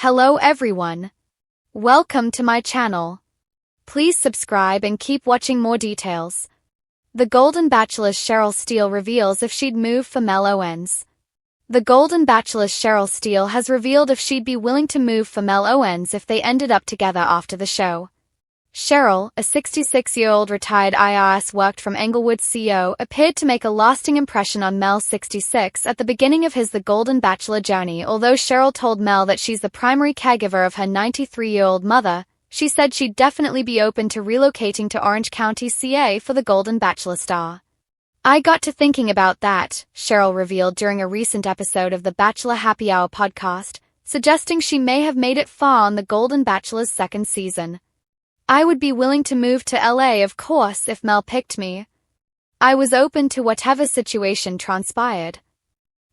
Hello everyone. Welcome to my channel. Please subscribe and keep watching more details. The Golden Bachelor's Cheryl Steele reveals if she'd move for Mel Owens. The Golden Bachelor's Cheryl Steele has revealed if she'd be willing to move for Mel Owens if they ended up together after the show. Cheryl, a 66-year-old retired IRS worked from Englewood CO, appeared to make a lasting impression on Mel 66 at the beginning of his The Golden Bachelor journey. Although Cheryl told Mel that she's the primary caregiver of her 93-year-old mother, she said she'd definitely be open to relocating to Orange County, CA for the Golden Bachelor star. "I got to thinking about that," Cheryl revealed during a recent episode of the Bachelor Happy Hour podcast, suggesting she may have made it far on the Golden Bachelor's second season. "I would be willing to move to LA, of course, if Mel picked me. I was open to whatever situation transpired."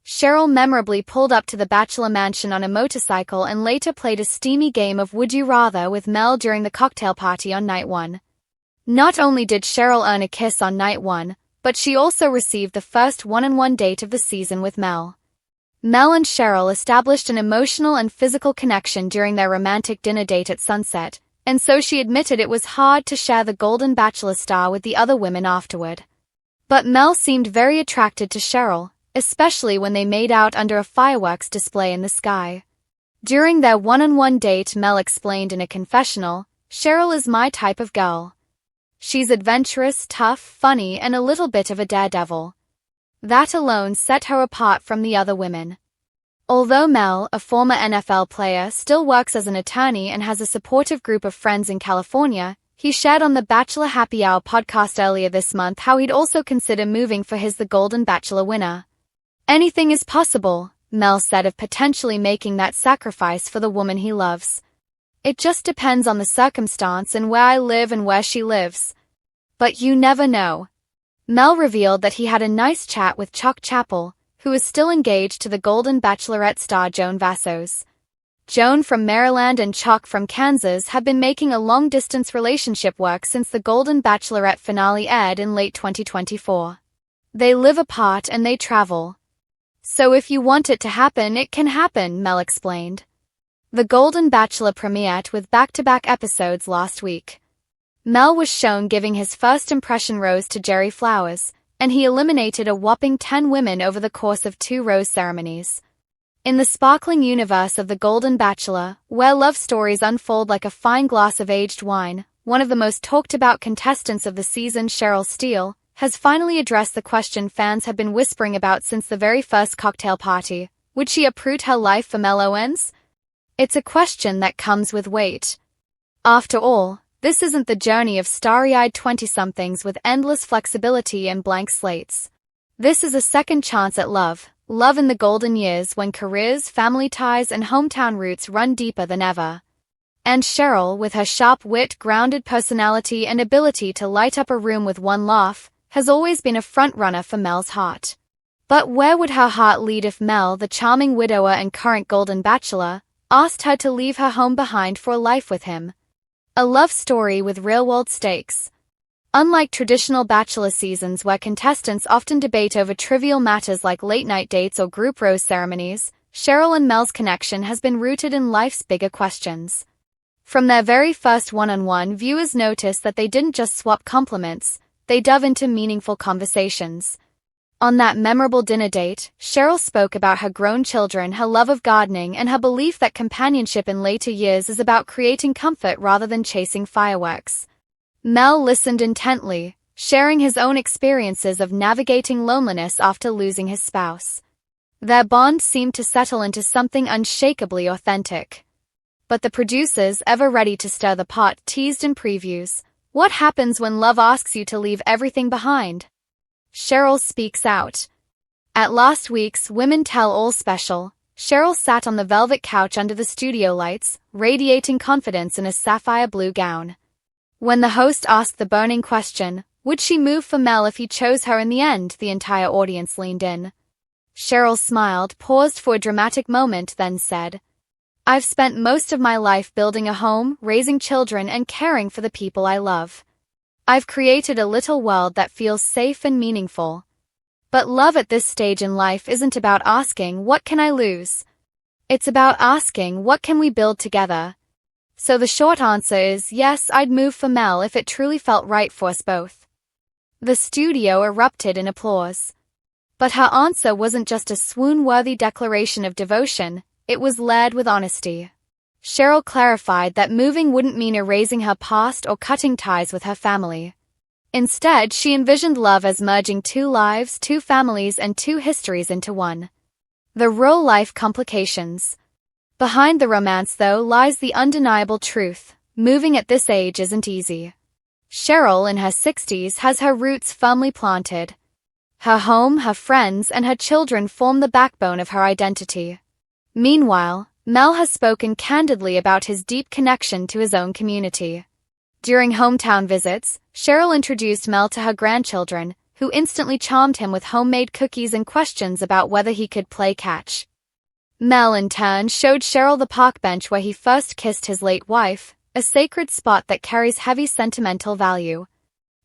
Cheryl memorably pulled up to the Bachelor mansion on a motorcycle and later played a steamy game of Would You Rather with Mel during the cocktail party on night one. Not only did Cheryl earn a kiss on night one, but she also received the first one-on-one date of the season with Mel. Mel and Cheryl established an emotional and physical connection during their romantic dinner date at sunset, and so she admitted it was hard to share the Golden Bachelor star with the other women afterward. But Mel seemed very attracted to Cheryl, especially when they made out under a fireworks display in the sky. During their one-on-one date, Mel explained in a confessional, "Cheryl is my type of girl. She's adventurous, tough, funny, and a little bit of a daredevil. That alone set her apart from the other women." Although Mel, a former NFL player, still works as an attorney and has a supportive group of friends in California, he shared on the Bachelor Happy Hour podcast earlier this month how he'd also consider moving for his The Golden Bachelor winner. "Anything is possible," Mel said of potentially making that sacrifice for the woman he loves. "It just depends on the circumstance and where I live and where she lives. But you never know." Mel revealed that he had a nice chat with Chuck Chappell, who is still engaged to the Golden Bachelorette star Joan Vassos. Joan from Maryland and Chuck from Kansas have been making a long-distance relationship work since the Golden Bachelorette finale aired in late 2024. "They live apart and they travel. So if you want it to happen, it can happen," Mel explained. The Golden Bachelor premiered with back-to-back episodes last week. Mel was shown giving his first impression rose to Jerry Flowers, and he eliminated a whopping 10 women over the course of 2 rose ceremonies. In the sparkling universe of The Golden Bachelor, where love stories unfold like a fine glass of aged wine, one of the most talked-about contestants of the season, Cheryl Steele, has finally addressed the question fans have been whispering about since the very first cocktail party. Would she uproot her life for Mel Owens? It's a question that comes with weight. After all, this isn't the journey of starry-eyed 20-somethings with endless flexibility and blank slates. This is a second chance at love in the golden years when careers, family ties, and hometown roots run deeper than ever. And Cheryl, with her sharp wit, grounded personality, and ability to light up a room with one laugh, has always been a front-runner for Mel's heart. But where would her heart lead if Mel, the charming widower and current Golden Bachelor, asked her to leave her home behind for a life with him? A love story with real-world stakes. Unlike traditional Bachelor seasons where contestants often debate over trivial matters like late-night dates or group rose ceremonies, Cheryl and Mel's connection has been rooted in life's bigger questions. From their very first one-on-one, viewers noticed that they didn't just swap compliments, they dove into meaningful conversations. On that memorable dinner date, Cheryl spoke about her grown children, her love of gardening, and her belief that companionship in later years is about creating comfort rather than chasing fireworks. Mel listened intently, sharing his own experiences of navigating loneliness after losing his spouse. Their bond seemed to settle into something unshakably authentic. But the producers, ever ready to stir the pot, teased in previews, "What happens when love asks you to leave everything behind?" Cheryl speaks out. At last week's Women Tell All special, Cheryl sat on the velvet couch under the studio lights, radiating confidence in a sapphire blue gown. When the host asked the burning question, would she move for Mel if he chose her in the end, the entire audience leaned in. Cheryl smiled, paused for a dramatic moment, then said, "I've spent most of my life building a home, raising children, and caring for the people I love. I've created a little world that feels safe and meaningful. But love at this stage in life isn't about asking, what can I lose? It's about asking, what can we build together? So the short answer is yes, I'd move for Mel if it truly felt right for us both. The studio erupted in applause. But her answer wasn't just a swoon-worthy declaration of devotion, it was led with honesty. Cheryl clarified that moving wouldn't mean erasing her past or cutting ties with her family. Instead, she envisioned love as merging two lives, two families, and two histories into one. The real-life complications. Behind the romance, though, lies the undeniable truth. Moving at this age isn't easy. Cheryl, in her 60s, has her roots firmly planted. Her home, her friends, and her children form the backbone of her identity. Meanwhile, Mel has spoken candidly about his deep connection to his own community. During hometown visits, Cheryl introduced Mel to her grandchildren, who instantly charmed him with homemade cookies and questions about whether he could play catch. Mel, in turn, showed Cheryl the park bench where he first kissed his late wife, a sacred spot that carries heavy sentimental value.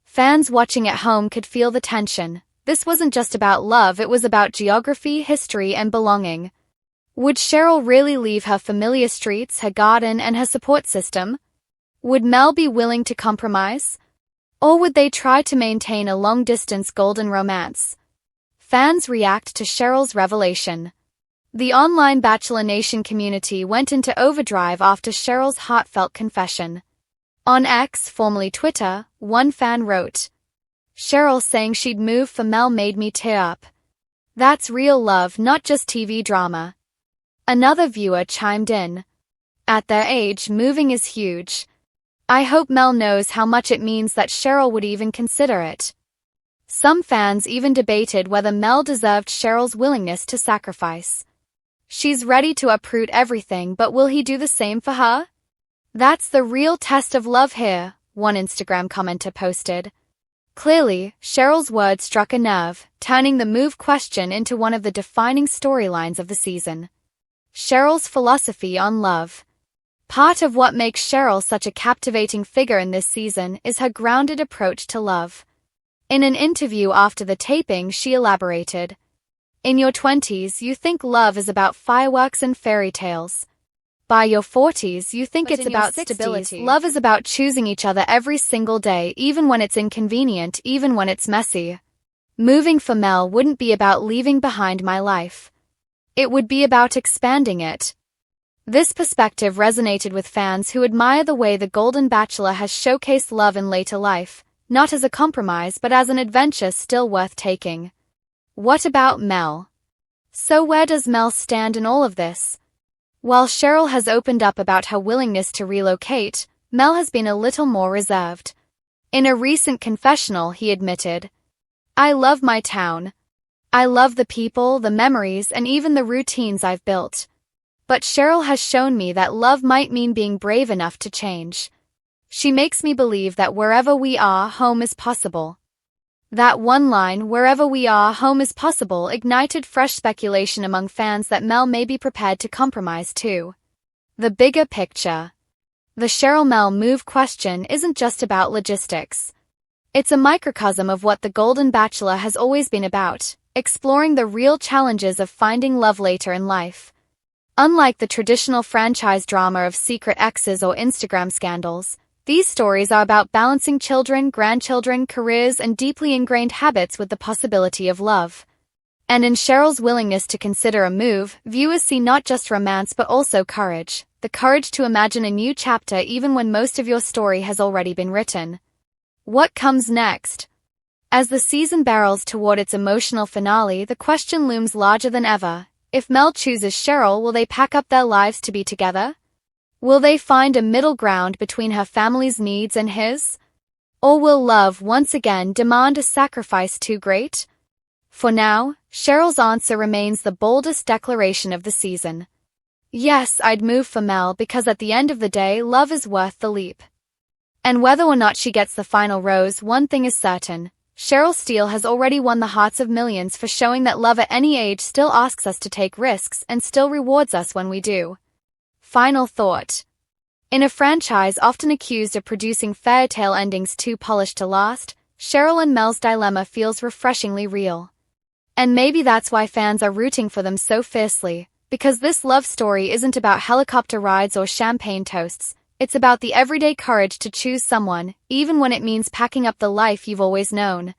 Fans watching at home could feel the tension. This wasn't just about love, it was about geography, history, and belonging. Would Cheryl really leave her familiar streets, her garden, and her support system? Would Mel be willing to compromise? Or would they try to maintain a long-distance golden romance? Fans react to Cheryl's revelation. The online Bachelor Nation community went into overdrive after Cheryl's heartfelt confession. On X, formerly Twitter, one fan wrote, "Cheryl saying she'd move for Mel made me tear up. That's real love, not just TV drama." Another viewer chimed in, "At their age, moving is huge. I hope Mel knows how much it means that Cheryl would even consider it." Some fans even debated whether Mel deserved Cheryl's willingness to sacrifice. She's ready to uproot everything, but will he do the same for her? "That's the real test of love here," one Instagram commenter posted. Clearly, Cheryl's words struck a nerve, turning the move question into one of the defining storylines of the season. Cheryl's philosophy on love. Part of what makes Cheryl such a captivating figure in this season is her grounded approach to love. In an interview after the taping, she elaborated, "In your 20s, you think love is about fireworks and fairy tales. By your 40s, you think it's about stability. Love is about choosing each other every single day, even when it's inconvenient, even when it's messy. Moving for Mel wouldn't be about leaving behind my life. It would be about expanding it." This perspective resonated with fans who admire the way the Golden Bachelor has showcased love in later life, not as a compromise but as an adventure still worth taking. What about Mel? So where does Mel stand in all of this? While Cheryl has opened up about her willingness to relocate, Mel has been a little more reserved. In a recent confessional, he admitted, "I love my town. I love the people, the memories, and even the routines I've built. But Cheryl has shown me that love might mean being brave enough to change. She makes me believe that wherever we are, home is possible." That one line, "wherever we are, home is possible," ignited fresh speculation among fans that Mel may be prepared to compromise too. The bigger picture. The Cheryl-Mel move question isn't just about logistics. It's a microcosm of what the Golden Bachelor has always been about, exploring the real challenges of finding love later in life. Unlike the traditional franchise drama of secret exes or Instagram scandals, these stories are about balancing children, grandchildren, careers, and deeply ingrained habits with the possibility of love. And in Cheryl's willingness to consider a move, viewers see not just romance but also courage, the courage to imagine a new chapter even when most of your story has already been written. What comes next? As the season barrels toward its emotional finale, the question looms larger than ever. If Mel chooses Cheryl, will they pack up their lives to be together? Will they find a middle ground between her family's needs and his? Or will love once again demand a sacrifice too great? For now, Cheryl's answer remains the boldest declaration of the season. "Yes, I'd move for Mel because at the end of the day, love is worth the leap." And whether or not she gets the final rose, one thing is certain. Cheryl Steele has already won the hearts of millions for showing that love at any age still asks us to take risks and still rewards us when we do. Final thought. In a franchise often accused of producing fairytale endings too polished to last, Cheryl and Mel's dilemma feels refreshingly real. And maybe that's why fans are rooting for them so fiercely. Because this love story isn't about helicopter rides or champagne toasts, it's about the everyday courage to choose someone, even when it means packing up the life you've always known.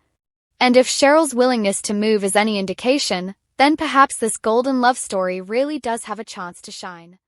And if Cheryl's willingness to move is any indication, then perhaps this golden love story really does have a chance to shine.